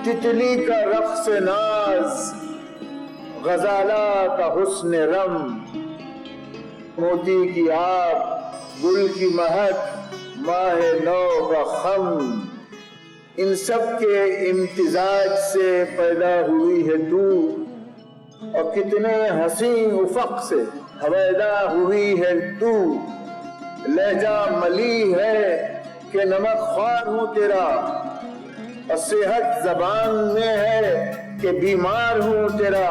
تتلی کا رقص ناز، غزالہ کا حسن رم، موتی کی آب، گل کی مہک، ماہ نو کا خم، ان سب کے امتزاج سے پیدا ہوئی ہے تو، اور کتنے حسین افق سے ہویدا ہوئی ہے تو، لہجہ ملی ہے کہ نمک خوار ہوں تیرا، اور صحت زبان میں ہے کہ بیمار ہوں تیرا۔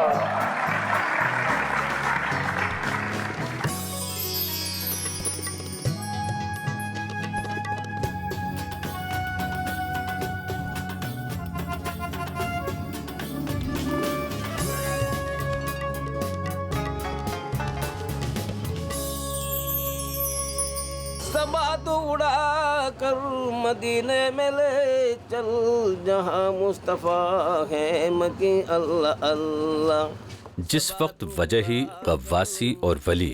سبات اڑا کر مدینے میں لے چل، جہاں مصطفیٰ ہے مکی اللہ اللہ۔ جس وقت وجہی، غواصی اور ولی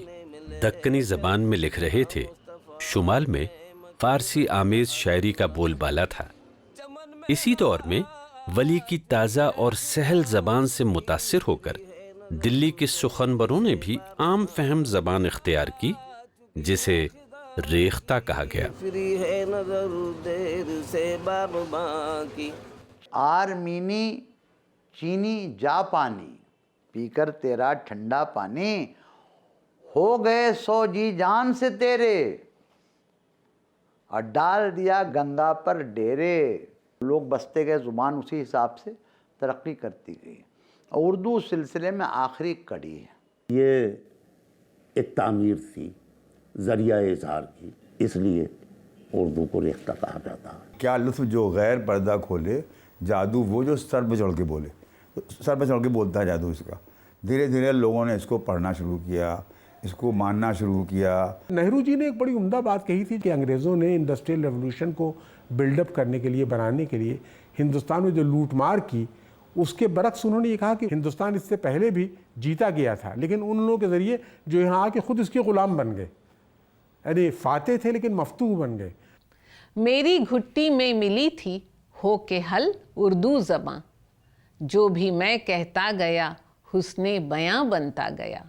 دکنی زبان میں لکھ رہے تھے، شمال میں فارسی آمیز شاعری کا بول بالا تھا۔ اسی دور میں ولی کی تازہ اور سہل زبان سے متاثر ہو کر دلی کے سخنوروں نے بھی عام فہم زبان اختیار کی، جسے ریختہ کہا گیا۔ فری ہے نظر دیر سے باب ماں کی، آرمینی چینی جاپانی، پی کر تیرا ٹھنڈا پانی، ہو گئے سو جی جان سے تیرے، اور ڈال دیا گنگا پر ڈیرے۔ لوگ بستے گئے، زبان اسی حساب سے ترقی کرتی گئی، اور اردو سلسلے میں آخری کڑی ہے۔ یہ ایک تعمیر تھی ذریعہ اظہار کی، اس لیے اردو کو ریختہ کہا جاتا ہے۔ کیا لطف جو غیر پردہ کھولے، جادو وہ جو سر پہ چڑھ کے بولے، سر پہ چڑھ کے بولتا ہے جادو اس کا۔ دھیرے دھیرے لوگوں نے اس کو پڑھنا شروع کیا، اس کو ماننا شروع کیا۔ نہرو جی نے ایک بڑی عمدہ بات کہی تھی کہ انگریزوں نے انڈسٹریل ریولوشن کو بلڈ اپ کرنے کے لیے، بنانے کے لیے ہندوستان میں جو لوٹ مار کی، اس کے برعکس انہوں نے یہ کہا کہ ہندوستان اس سے پہلے بھی جیتا گیا تھا، لیکن ان لوگوں کے ذریعے جو یہاں آ کے خود اس کے غلام بن گئے، یعنی فاتح تھے لیکن مفتوح بن گئے۔ میری گھٹی میں ملی تھی ہو کے حل اردو زباں، جو بھی میں کہتا گیا حسن بیاں بنتا گیا۔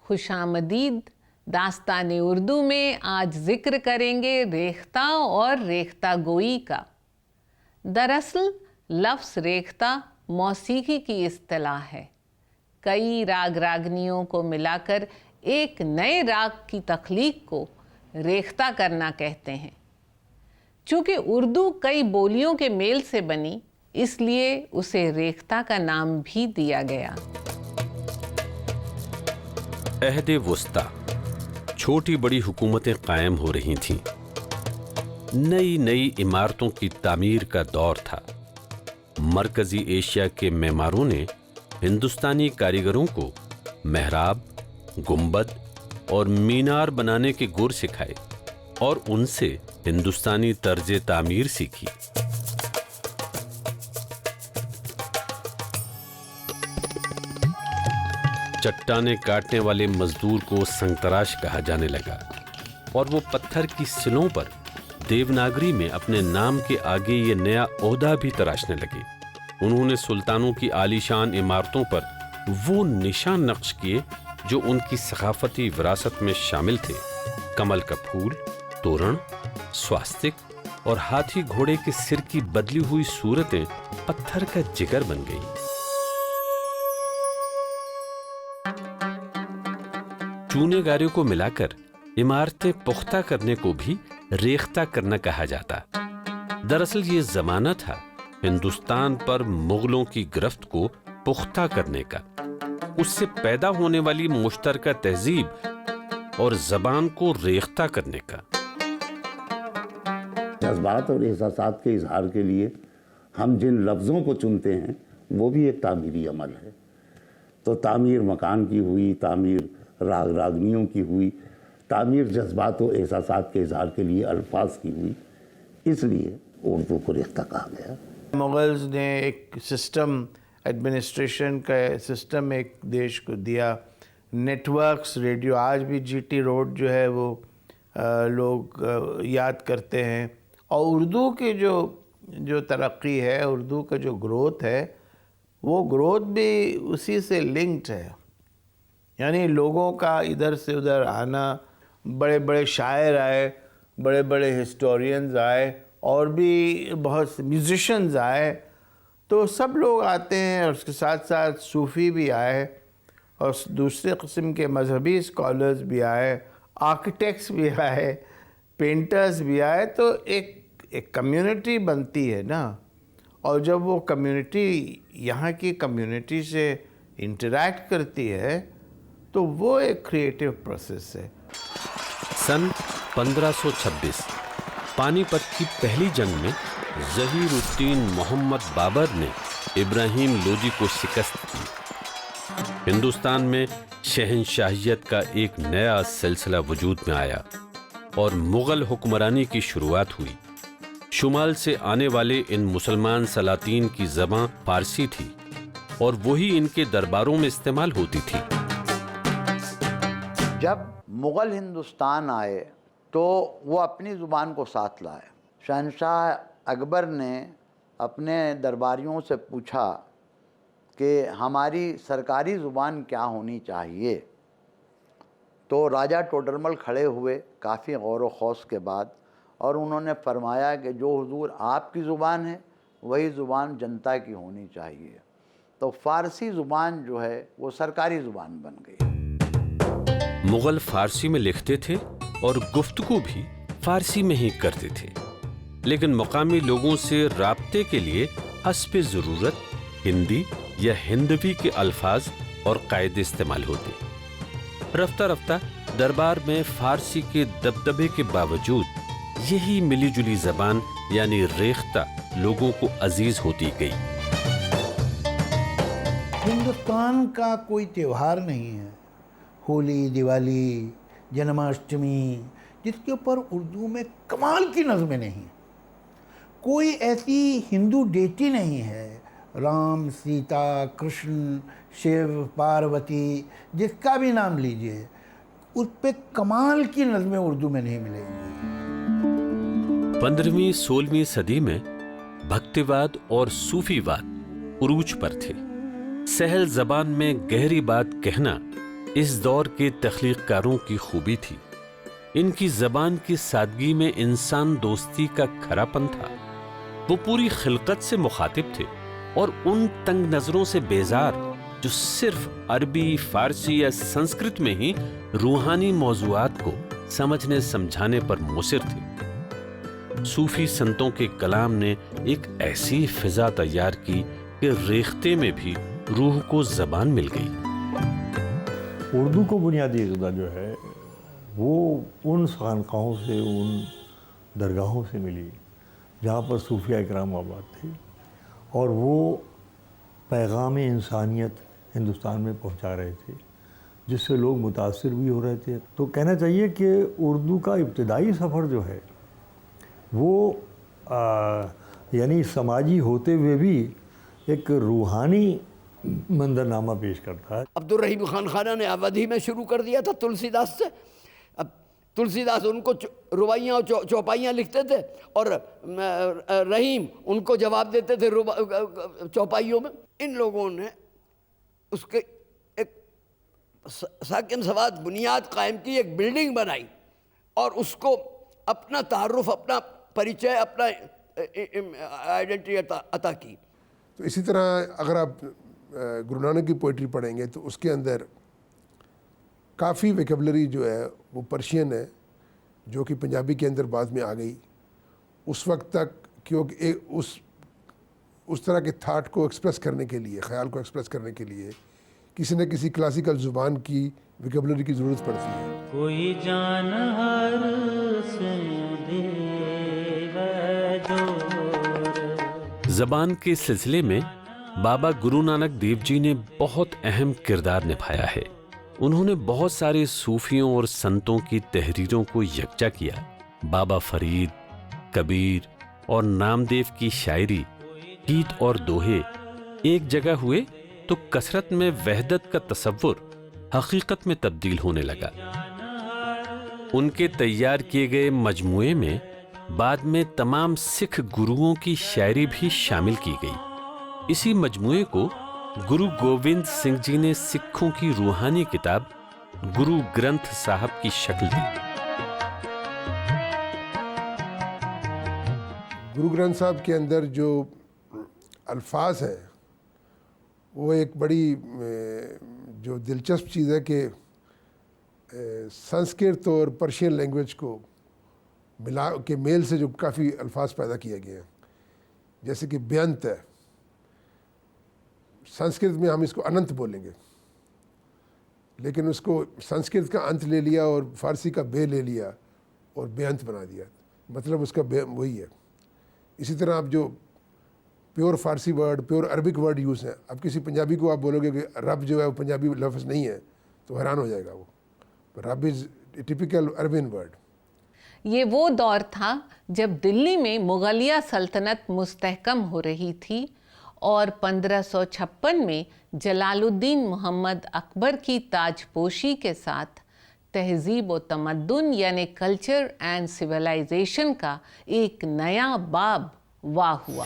خوش آمدید داستان اردو میں آج ذکر کریں گے ریختہ اور ریختہ گوئی کا۔ دراصل لفظ ریختہ موسیقی کی اصطلاح ہے۔ کئی راگ راگنیوں کو ملا کر ایک نئے راگ کی تخلیق کو ریختہ کرنا کہتے ہیں۔ چونکہ اردو کئی بولیوں کے میل سے بنی، اس لیے اسے ریختہ کا نام بھی دیا گیا۔ عہد وسطیٰ چھوٹی بڑی حکومتیں قائم ہو رہی تھیں، نئی نئی عمارتوں کی تعمیر کا دور تھا۔ مرکزی ایشیا کے معماروں نے ہندوستانی کاریگروں کو محراب، گنبد اور مینار بنانے کے گر سکھائے اور ان سے ہندوستانی طرز تعمیر سیکھی۔ چٹانیں کاٹنے والے مزدور کو سنگ تراش کہا جانے لگا، اور وہ پتھر کی سلوں پر دیوناگری میں اپنے نام کے آگے یہ نیا عہدہ بھی تراشنے لگے۔ انہوں نے سلطانوں کی عالیشان عمارتوں پر وہ نشان نقش کیے جو ان کی ثقافتی وراثت میں شامل تھے۔ کمل کا پھول، توڑن، سواستک اور ہاتھی گھوڑے کے سر کی بدلی ہوئی صورتیں پتھر کا جگر بن گئیں۔ چونے گارے کو ملا کر عمارتیں پختہ کرنے کو بھی ریختہ کرنا کہا جاتا۔ دراصل یہ زمانہ تھا ہندوستان پر مغلوں کی گرفت کو پختہ کرنے کا، اس سے پیدا ہونے والی مشترکہ تہذیب اور زبان کو ریختہ کرنے کا۔ جذبات اور احساسات کے اظہار کے لیے ہم جن لفظوں کو چنتے ہیں وہ بھی ایک تعمیری عمل ہے۔ تو تعمیر مکان کی ہوئی، تعمیر راگ راگنیوں کی ہوئی، تعمیر جذبات و احساسات کے اظہار کے لیے الفاظ کی ہوئی، اس لیے اردو کو ریختہ کہا گیا۔ مغلز نے ایک سسٹم، ایڈمنسٹریشن کا سسٹم ایک دیش کو دیا، نیٹ ورکس، ریڈیو، آج بھی جی ٹی روڈ جو ہے وہ لوگ یاد کرتے ہیں، اور اردو کے جو جو ترقی ہے، اردو کا جو گروتھ ہے، وہ گروتھ بھی اسی سے لنکڈ ہے. یعنی لوگوں کا ادھر سے ادھر آنا، بڑے بڑے شاعر آئے، بڑے بڑے ہسٹورینز آئے، اور بھی بہت سے میوزیشنز آئے، تو سب لوگ آتے ہیں، اور اس کے ساتھ ساتھ صوفی بھی آئے، اور دوسرے قسم کے مذہبی اسکالرز بھی آئے، آرکیٹیکٹس بھی آئے، پینٹرز بھی آئے. تو ایک کمیونٹی بنتی ہے نا. اور جب وہ کمیونٹی یہاں کی کمیونٹی سے انٹریکٹ کرتی ہے تو وہ ایک کریٹیو پروسیس ہے. سن 1526 پانی پت کی پہلی جنگ میں ظہیر الدین محمد بابر نے ابراہیم لودھی کو شکست دی. ہندوستان میں شہنشاہیت کا ایک نیا سلسلہ وجود میں آیا اور مغل حکمرانی کی شروعات ہوئی. شمال سے آنے والے ان مسلمان سلاطین کی زبان فارسی تھی اور وہی ان کے درباروں میں استعمال ہوتی تھی. جب مغل ہندوستان آئے تو وہ اپنی زبان کو ساتھ لائے. شہنشاہ اکبر نے اپنے درباریوں سے پوچھا کہ ہماری سرکاری زبان کیا ہونی چاہیے. تو راجہ ٹوڈرمل کھڑے ہوئے کافی غور و خوض کے بعد، اور انہوں نے فرمایا کہ جو حضور آپ کی زبان ہے وہی زبان جنتا کی ہونی چاہیے. تو فارسی زبان جو ہے وہ سرکاری زبان بن گئی. مغل فارسی میں لکھتے تھے اور گفتگو بھی فارسی میں ہی کرتے تھے، لیکن مقامی لوگوں سے رابطے کے لیے حسب ضرورت ہندی یا ہندوی کے الفاظ اور قاعدے استعمال ہوتے. رفتہ رفتہ دربار میں فارسی کے دبدبے کے باوجود یہی ملی جلی زبان یعنی ریختہ لوگوں کو عزیز ہوتی گئی. ہندوستان کا کوئی تہوار نہیں ہے، ہولی، دیوالی، جنماشٹمی، جس کے اوپر اردو میں کمال کی نظمیں نہیں. کوئی ایسی ہندو ڈیٹی نہیں ہے، رام، سیتا، کرشن، شیو، پاروتی، جس کا بھی نام لیجئے، اس پہ کمال کی نظمیں اردو میں نہیں ملیں گی. 15ویں 16ویں صدی میں بھکتیواد اور صوفی واد عروج پر تھے. سہل زبان میں گہری بات کہنا اس دور کے تخلیق کاروں کی خوبی تھی. ان کی زبان کی سادگی میں انسان دوستی کا کھرا پن تھا. وہ پوری خلقت سے مخاطب تھے اور ان تنگ نظروں سے بیزار جو صرف عربی، فارسی یا سنسکرت میں ہی روحانی موضوعات کو سمجھنے سمجھانے پر مصر تھے. صوفی سنتوں کے کلام نے ایک ایسی فضا تیار کی کہ ریختے میں بھی روح کو زبان مل گئی. اردو کو بنیادی غذا جو ہے وہ ان خانقاہوں سے، ان درگاہوں سے ملی جہاں پر صوفیہ اکرام آباد تھے، اور وہ پیغام انسانیت ہندوستان میں پہنچا رہے تھے، جس سے لوگ متاثر بھی ہو رہے تھے. تو کہنا چاہیے کہ اردو کا ابتدائی سفر جو ہے وہ یعنی سماجی ہوتے ہوئے بھی ایک روحانی منظرنامہ پیش کرتا ہے. عبد الرحیم خان خانہ نے اودھی میں شروع کر دیا تھا تلسی داس سے. اب تلسی داس ان کو روائیاں اور چوپائیاں لکھتے تھے، اور رحیم ان کو جواب دیتے تھے چوپائیوں میں. ان لوگوں نے اس کے ایک ساکن سواد بنیاد قائم کی، ایک بلڈنگ بنائی، اور اس کو اپنا تعارف، اپنا پریچے، اپنا آئیڈینٹی عطا کی. تو اسی طرح اگر آپ گرو نانک کی پوئٹری پڑھیں گے تو اس کے اندر کافی ویکیبلری جو ہے وہ پرشین ہے، جو کہ پنجابی کے اندر بعد میں آ گئی. اس وقت تک کیونکہ اس طرح کے تھاٹ کو ایکسپریس کرنے کے لیے، خیال کو ایکسپریس کرنے کے لیے کسی نہ کسی کلاسیکل زبان کی ویکیبلری کی ضرورت پڑتی ہے. کوئی جان ہر سے زبان کے سلسلے میں بابا گرو نانک دیو جی نے بہت اہم کردار نبھایا ہے. انہوں نے بہت سارے صوفیوں اور سنتوں کی تحریروں کو یکجا کیا. بابا فرید، کبیر اور نامدیو کی شاعری، گیت اور دوہے ایک جگہ ہوئے تو کثرت میں وحدت کا تصور حقیقت میں تبدیل ہونے لگا. ان کے تیار کیے گئے مجموعے میں بعد میں تمام سکھ گروؤں کی شاعری بھی شامل کی گئی۔ اسی مجموعے کو گرو گوبند سنگھ جی نے سکھوں کی روحانی کتاب گرو گرنتھ صاحب کی شکل دی۔ گرو گرنتھ صاحب کے اندر جو الفاظ ہیں وہ ایک بڑی جو دلچسپ چیز ہے کہ سنسکرت اور پرشین لینگویج کو ملا کے میل سے جو کافی الفاظ پیدا کیے گئے ہیں، جیسے کہ بیانت ہے، سنسکرت میں ہم اس کو اننت بولیں گے، لیکن اس کو سنسکرت کا انت لے لیا اور فارسی کا بے لے لیا اور بیانت بنا دیا، مطلب اس کا وہی ہے۔ اسی طرح آپ جو pure Farsi word, pure Arabic word use ہیں، اب کسی پنجابی کو آپ بولو گے کہ رب جو ہے وہ پنجابی لفظ نہیں ہے تو حیران ہو جائے گا، وہ رب از ٹپیکل عربین ورڈ۔ یہ وہ دور تھا جب دلی میں مغلیہ سلطنت مستحکم ہو رہی تھی اور 1556 میں جلال الدین محمد اکبر کی تاج پوشی کے ساتھ تہذیب و تمدن یعنی کلچر اینڈ سویلائزیشن کا ایک نیا باب واہ ہوا۔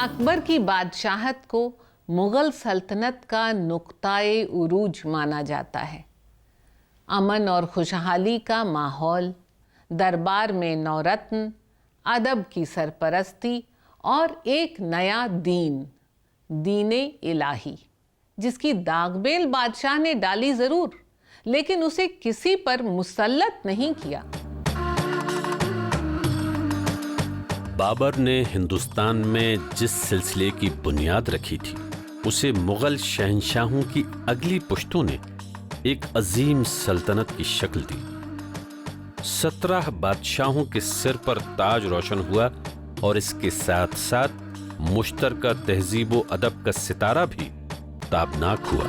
اکبر کی بادشاہت کو مغل سلطنت کا نقطۂ عروج مانا جاتا ہے۔ امن اور خوشحالی کا ماحول، دربار میں نورتن، ادب کی سرپرستی اور ایک نیا دین الہی، جس کی داغ بیل بادشاہ نے ڈالی ضرور، لیکن اسے کسی پر مسلط نہیں کیا۔ بابر نے ہندوستان میں جس سلسلے کی بنیاد رکھی تھی اسے مغل شہنشاہوں کی اگلی پشتوں نے ایک عظیم سلطنت کی شکل دی۔ 17 بادشاہوں کے سر پر تاج روشن ہوا اور اس کے ساتھ ساتھ مشترکہ تہذیب و ادب کا ستارہ بھی تابناک ہوا۔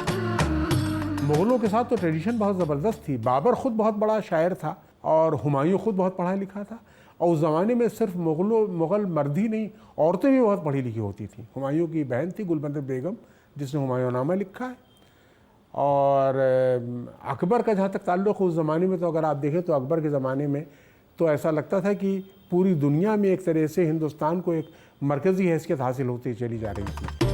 مغلوں کے ساتھ تو ٹریڈیشن بہت زبردست تھی۔ بابر خود بہت بڑا شاعر تھا اور ہمایوں خود بہت پڑھا لکھا تھا، اور اس زمانے میں صرف مغل مرد ہی نہیں، عورتیں بھی بہت پڑھی لکھی ہوتی تھیں۔ ہمایوں کی بہن تھی گلبدر بیگم، جس نے ہمایوں نامہ لکھا ہے۔ اور اکبر کا جہاں تک تعلق اس زمانے میں، تو اگر آپ دیکھیں تو اکبر کے زمانے میں تو ایسا لگتا تھا کہ پوری دنیا میں ایک طرح سے ہندوستان کو ایک مرکزی حیثیت حاصل ہوتی چلی جا رہی تھی۔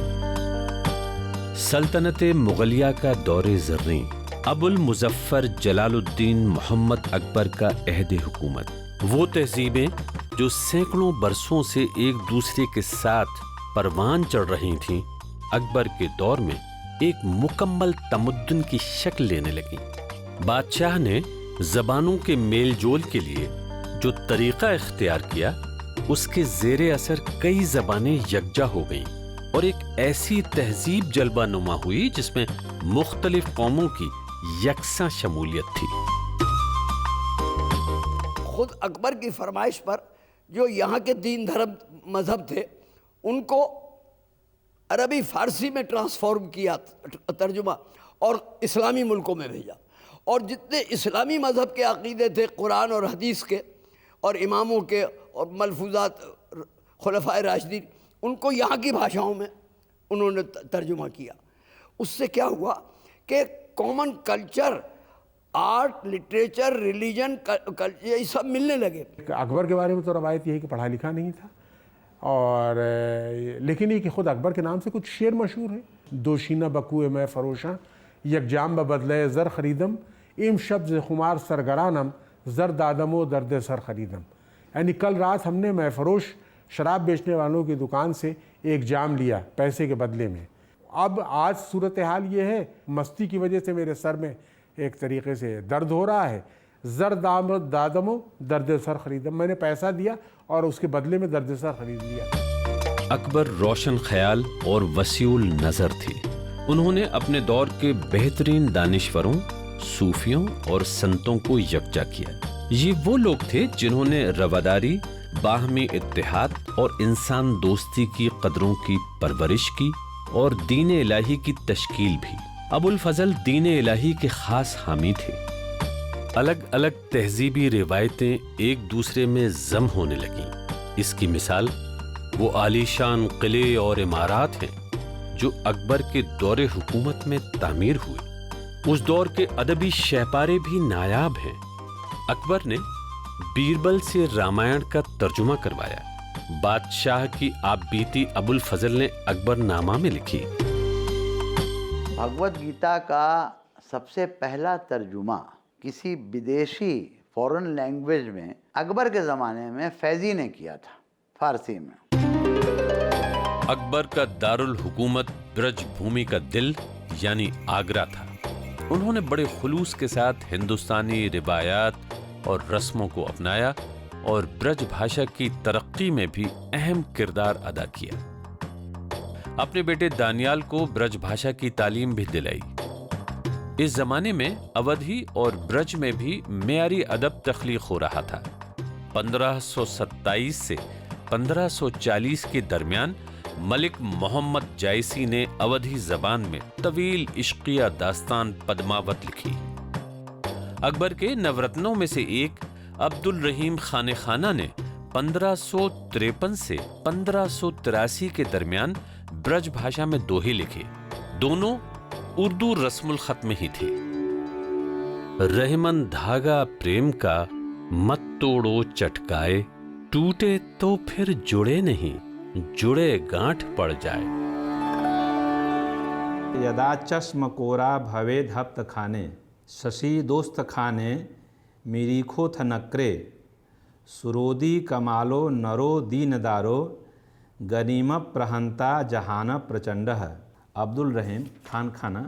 سلطنت مغلیہ کا دور زریں ابو المظفر جلال الدین محمد اکبر کا عہد حکومت، وہ تہذیبیں جو سینکڑوں برسوں سے ایک دوسرے کے ساتھ پروان چڑھ رہی تھیں، اکبر کے دور میں ایک مکمل تمدن کی شکل لینے لگیں۔ بادشاہ نے زبانوں کے میل جول کے لیے جو طریقہ اختیار کیا، اس کے زیر اثر کئی زبانیں یکجا ہو گئیں اور ایک ایسی تہذیب جلوہ نما ہوئی جس میں مختلف قوموں کی یکساں شمولیت تھی۔ خود اکبر کی فرمائش پر جو یہاں کے دین دھرم مذہب تھے ان کو عربی فارسی میں ٹرانسفارم کیا، ترجمہ، اور اسلامی ملکوں میں بھیجا، اور جتنے اسلامی مذہب کے عقیدے تھے قرآن اور حدیث کے اور اماموں کے اور ملفوظات خلفائے راشدین، ان کو یہاں کی بھاشاؤں میں انہوں نے ترجمہ کیا۔ اس سے کیا ہوا کہ common culture, art, literature, religion, یہ سب ملنے لگے۔ اکبر کے بارے میں تو روایت یہ ہے کہ پڑھا لکھا نہیں تھا، اور لیکن یہ کہ خود اکبر کے نام سے کچھ شعر مشہور ہیں۔ دوشینہ بکوئے میں فروشاں، یک جام بدلے زر خریدم، ایم شب ز خمار سرگرانم، زر دادم و درد سر خریدم۔ یعنی کل رات ہم نے میں فروش شراب بیچنے والوں کی دکان سے ایک جام لیا پیسے کے بدلے میں۔ اب آج صورتحال یہ ہے، مستی کی وجہ سے میرے سر میں ایک طریقے سے درد ہو رہا ہے، زر دادم و درد سر خریدم، میں نے پیسہ دیا اور اس کے بدلے میں درد سر خرید لیا۔ اکبر روشن خیال اور وسیع النظر تھے۔ انہوں نے اپنے دور کے بہترین دانشوروں، صوفیوں اور سنتوں کو یکجا کیا۔ یہ وہ لوگ تھے جنہوں نے رواداری، باہمی اتحاد اور انسان دوستی کی قدروں کی پرورش کی اور دین الہی کی تشکیل بھی۔ ابو الفضل دین الہی کے خاص حامی تھے۔ الگ الگ تہذیبی روایتیں ایک دوسرے میں ضم ہونے لگیں۔ اس کی مثال وہ عالیشان قلعے اور عمارات ہیں جو اکبر کے دور حکومت میں تعمیر ہوئے اس دور کے ادبی شہپارے بھی نایاب ہیں۔ اکبر نے بیربل سے رامائن کا ترجمہ کروایا۔ بادشاہ کی آپ بیتی ابو الفضل نے اکبر نامہ میں لکھی۔ بھگوت گیتا کا سب سے پہلا ترجمہ کسی بدیشی فورن لینگویج میں اکبر کے زمانے میں فیضی نے کیا تھا، فارسی میں۔ اکبر کا دارالحکومت برج بھومی کا دل یعنی آگرہ تھا۔ انہوں نے بڑے خلوص کے ساتھ ہندوستانی روایات اور رسموں کو اپنایا اور برج بھاشا کی ترقی میں بھی اہم کردار ادا کیا۔ اپنے بیٹے دانیال کو برج بھاشا کی تعلیم بھی دلائی۔ اس زمانے میں اودھی اور برج میں بھی معیاری ادب تخلیق ہو رہا تھا۔ 1527 سے 1540 کے درمیان ملک محمد جائسی نے اودھی زبان میں طویل عشقیہ داستان پدماوت لکھی۔ اکبر کے نورتنوں میں سے ایک عبد الرحیم خان خانہ نے 1553 سے 1583 کے درمیان برج بھاشا میں دوہے لکھے۔ دونوں اردو رسم الخط میں ہی تھے۔ رحمن دھاگا پریم کا مت توڑو چٹکائے، ٹوٹے تو پھر جڑے نہیں، جڑے گانٹھ پڑ جائے۔ یدا چشم کورا بھوید ہپت کھانے، ششی دوست کھانے میریکھو تھنکرے، سرودی کمالو نرو دین دارو، گنیم پرہنتا جہان پرچنڈ۔ عبد الرحیم خان خانہ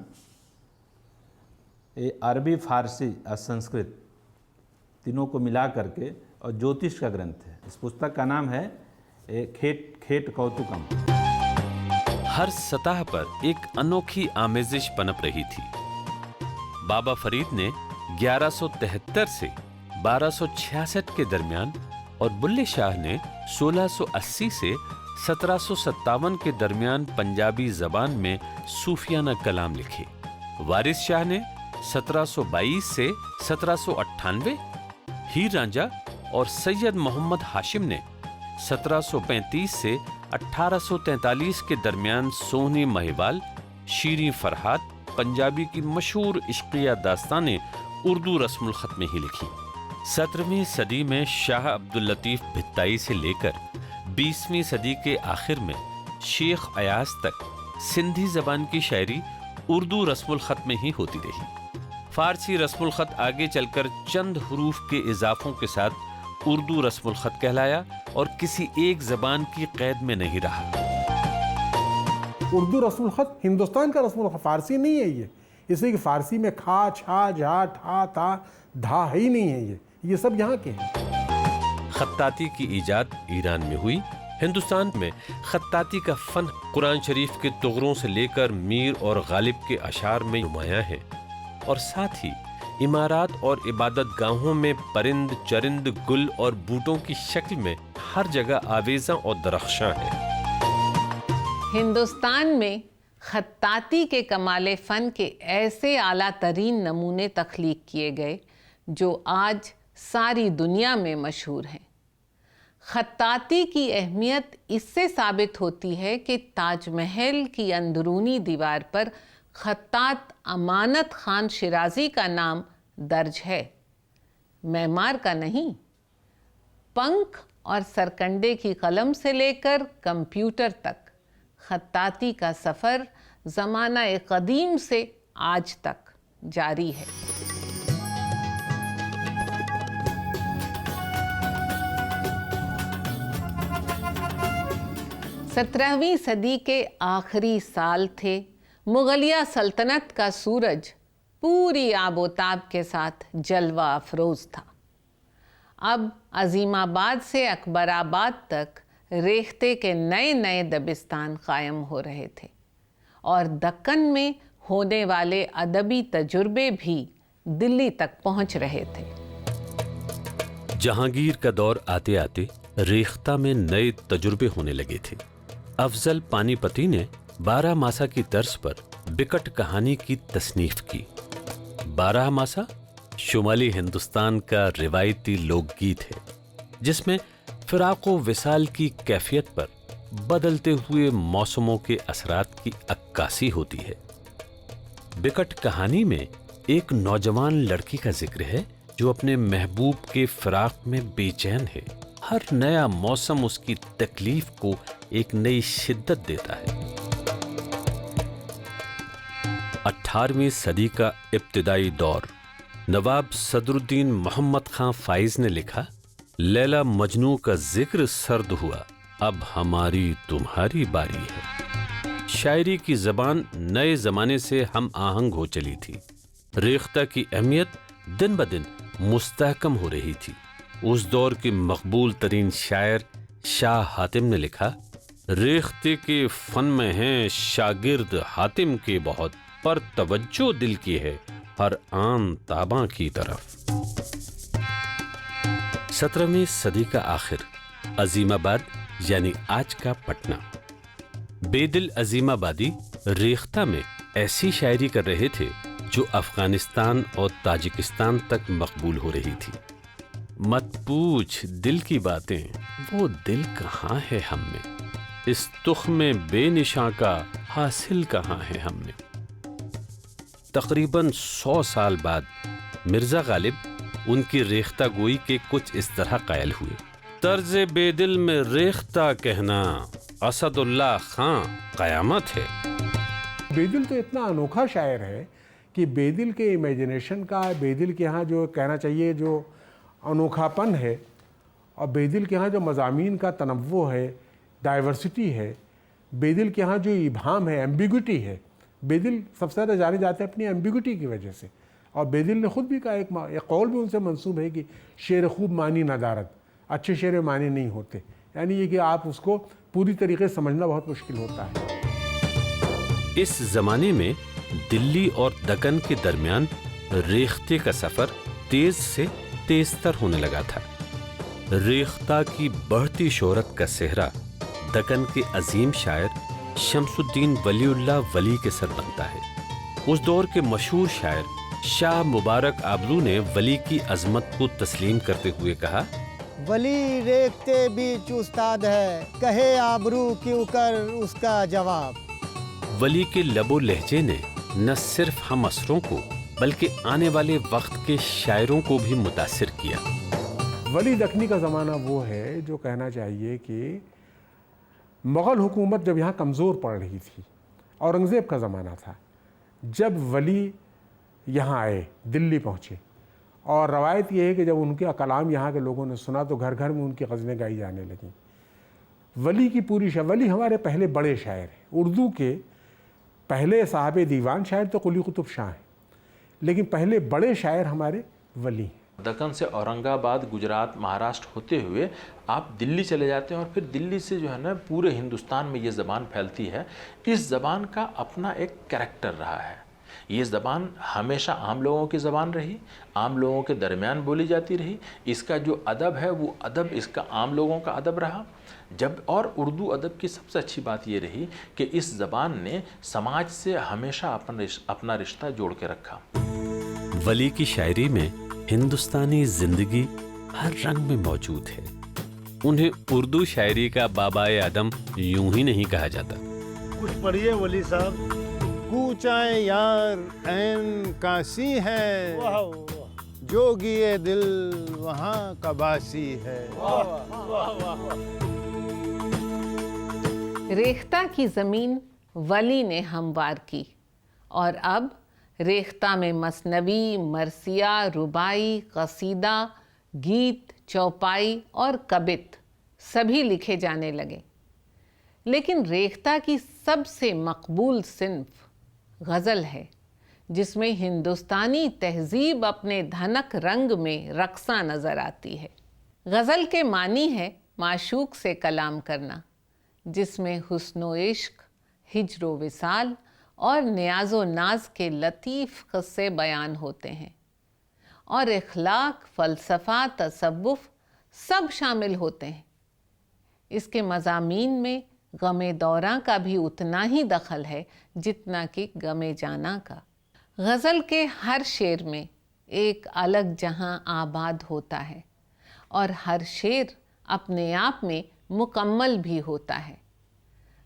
یہ عربی، فارسی اور سنسکرت تینوں کو ملا کر کے اور جوتش کا گرنتھ ہے۔ اس پستک کا نام ہے کھیٹ کوتکم۔ ہر سطح پر ایک انوکھی آمیزش پنپ رہی تھی۔ بابا فرید نے 1173 سے 1266 کے درمیان اور بلے شاہ نے 1680 سے 1757 کے درمیان پنجابی زبان میں صوفیانہ کلام لکھے۔ وارث شاہ نے 1722 سے 1798، ہیر رانجھا اور سید محمد ہاشم نے 1735 سے 1843 کے درمیان سونی مہیوال، شیریں فرحات، پنجابی کی مشہور عشقیہ داستانیں اردو رسم الخط میں ہی لکھی۔ 17ویں صدی میں شاہ عبد اللطیف بھتائی سے لے کر 20ویں صدی کے آخر میں شیخ ایاز تک سندھی زبان کی شاعری اردو رسم الخط میں ہی ہوتی رہی۔ فارسی رسم الخط آگے چل کر چند حروف کے اضافوں کے ساتھ اردو رسم الخط کہلایا اور کسی ایک زبان کی قید میں نہیں رہا۔ اردو رسم الخط ہندوستان کا رسم الخط، فارسی نہیں ہے یہ، اس لیے کہ فارسی میں کھا، چھا، جھا، ٹھا، تا، دھا ہے ہی نہیں ہے، یہ سب یہاں کے ہیں۔ خطاطی کی ایجاد ایران میں ہوئی۔ ہندوستان میں خطاطی کا فن قرآن شریف کے تغروں سے لے کر میر اور غالب کے اشعار میں نمایاں ہے، اور ساتھ ہی عمارات اور عبادت گاہوں میں پرند چرند گل اور بوٹوں کی شکل میں ہر جگہ آویزاں اور درخشاں ہے۔ ہندوستان میں خطاطی کے کمال فن کے ایسے اعلیٰ ترین نمونے تخلیق کیے گئے جو آج ساری دنیا میں مشہور ہیں۔ خطاطی کی اہمیت اس سے ثابت ہوتی ہے کہ تاج محل کی اندرونی دیوار پر خطاط امانت خان شیرازی کا نام درج ہے، معمار کا نہیں۔ پنکھ اور سرکنڈے کی قلم سے لے کر کمپیوٹر تک خطاطی کا سفر زمانہ قدیم سے آج تک جاری ہے۔ 17ویں صدی کے آخری سال تھے۔ مغلیہ سلطنت کا سورج پوری آب و تاب کے ساتھ جلوہ افروز تھا۔ اب عظیم آباد سے اکبر آباد تک ریختے کے نئے نئے دبستان قائم ہو رہے تھے، اور دکن میں ہونے والے ادبی تجربے بھی دلی تک پہنچ رہے تھے۔ جہانگیر کا دور آتے آتے ریختہ میں نئے تجربے ہونے لگے تھے۔ افضل پانی پتی نے 12 ماسا کی طرز پر بکٹ کہانی کی تصنیف کی۔ 12 ماسا شمالی ہندوستان کا روایتی لوک گیت ہے، جس میں فراق و وصال کی کیفیت پر بدلتے ہوئے موسموں کے اثرات کی عکاسی ہوتی ہے۔ بکٹ کہانی میں ایک نوجوان لڑکی کا ذکر ہے جو اپنے محبوب کے فراق میں بے چین ہے۔ ہر نیا موسم اس کی تکلیف کو ایک نئی شدت دیتا ہے۔ 18ویں صدی کا ابتدائی دور، نواب صدر الدین محمد خان فائز نے لکھا، لیلا مجنو کا ذکر سرد ہوا، اب ہماری تمہاری باری ہے۔ شاعری کی زبان نئے زمانے سے ہم آہنگ ہو چلی تھی۔ ریختہ کی اہمیت دن بدن مستحکم ہو رہی تھی۔ اس دور کے مقبول ترین شاعر شاہ حاتم نے لکھا، ریختہ کے فن میں ہیں شاگرد حاتم کے بہت، پر توجہ دل کی ہے ہر آن تاباں کی طرف۔ 17ویں صدی کا آخر، عظیم آباد یعنی آج کا پٹنہ۔ بے دل عظیم آبادی ریختہ میں ایسی شاعری کر رہے تھے جو افغانستان اور تاجکستان تک مقبول ہو رہی تھی۔ مت پوچھ دل کی باتیں، وہ دل کہاں ہے ہم میں، اس تخم بے نشاں کا حاصل کہاں ہے ہم میں۔ تقریباً 100 سال بعد مرزا غالب ان کی ریختہ گوئی کے کچھ اس طرح قائل ہوئے، طرز بے دل میں ریختہ کہنا اسد اللہ خان قیامت ہے۔ بے دل تو اتنا انوکھا شاعر ہے کہ بے دل کے امیجنیشن کا، بے دل کے ہاں جو کہنا چاہیے جو انوکھا پن ہے، اور بے دل کے ہاں جو مضامین کا تنوع ہے، ڈائیورسٹی ہے، بے دل کے ہاں جو ابہام ہے، ایمبیگوٹی ہے۔ بے دل سب سے زیادہ جانے جاتے ہیں اپنی ایمبیگوٹی کی وجہ سے، اور بے دل نے خود بھی کہا، ایک قول بھی ان سے منسوب ہے کہ شعر خوب معنی ندارت، اچھے شعر میں معنی نہیں ہوتے، یعنی یہ کہ آپ اس کو پوری طریقے سے سمجھنا بہت مشکل ہوتا ہے۔ اس زمانے میں دلی اور دکن کے درمیان ریختہ کا سفر تیز سے تیز تر ہونے لگا تھا۔ ریختہ کی بڑھتی شہرت کا صحرا دکن کے عظیم شاعر شمس الدین ولی اللہ ولی کے سر بنتا ہے۔ اس دور کے مشہور شاعر شاہ مبارک آبلو نے ولی کی عظمت کو تسلیم کرتے ہوئے کہا، ولی ریختہ بیچ استاد ہے، کہے آبرو کیوں کر اس کا جواب۔ ولی کے لب و لہجے نے نہ صرف ہم عصروں کو بلکہ آنے والے وقت کے شاعروں کو بھی متاثر کیا۔ ولی دکنی کا زمانہ وہ ہے جو کہنا چاہیے کہ مغل حکومت جب یہاں کمزور پڑ رہی تھی، اورنگزیب کا زمانہ تھا، جب ولی یہاں آئے، دلی پہنچے، اور روایت یہ ہے کہ جب ان کے کلام یہاں کے لوگوں نے سنا تو گھر گھر میں ان کی غزلیں گائی جانے لگیں۔ ولی کی پوری ولی ہمارے پہلے بڑے شاعر ہیں۔ اردو کے پہلے صاحب دیوان شاعر تو قلی قطب شاہ ہیں، لیکن پہلے بڑے شاعر ہمارے ولی ہیں۔ دکن سے اورنگ آباد، گجرات، مہاراشٹر ہوتے ہوئے آپ دلی چلے جاتے ہیں، اور پھر دلی سے جو ہے نا پورے ہندوستان میں یہ زبان پھیلتی ہے۔ اس زبان کا اپنا ایک کریکٹر رہا ہے۔ یہ زبان ہمیشہ عام لوگوں کی زبان رہی، عام لوگوں کے درمیان بولی جاتی رہی۔ اس کا جو ادب ہے وہ ادب اس کا عام لوگوں کا ادب رہا۔ اور اردو ادب کی سب سے اچھی بات یہ رہی کہ اس زبان نے سماج سے ہمیشہ اپنا رشتہ جوڑ کے رکھا۔ ولی کی شاعری میں ہندوستانی زندگی ہر رنگ میں موجود ہے۔ انہیں اردو شاعری کا بابائے آدم یوں ہی نہیں کہا جاتا۔ کچھ پڑھیے ولی صاحب۔ کوچائے یار عین کاسی ہے، جوگیے دل وہاں کا باسی ہے۔ ریختہ کی زمین ولی نے ہموار کی، اور اب ریختہ میں مثنوی، مرثیہ، رباعی، قصیدہ، گیت، چوپائی اور کبت سبھی لکھے جانے لگے۔ لیکن ریختہ کی سب سے مقبول صنف غزل ہے، جس میں ہندوستانی تہذیب اپنے دھنک رنگ میں رقصاں نظر آتی ہے۔ غزل کے معنی ہے معشوق سے کلام کرنا، جس میں حسن و عشق، ہجر و وصال اور نیاز و ناز کے لطیف قصے بیان ہوتے ہیں، اور اخلاق، فلسفہ، تصوف سب شامل ہوتے ہیں۔ اس کے مضامین میں غم دوراں کا بھی اتنا ہی دخل ہے جتنا کہ غم جانا کا۔ غزل کے ہر شعر میں ایک الگ جہاں آباد ہوتا ہے، اور ہر شعر اپنے آپ میں مکمل بھی ہوتا ہے۔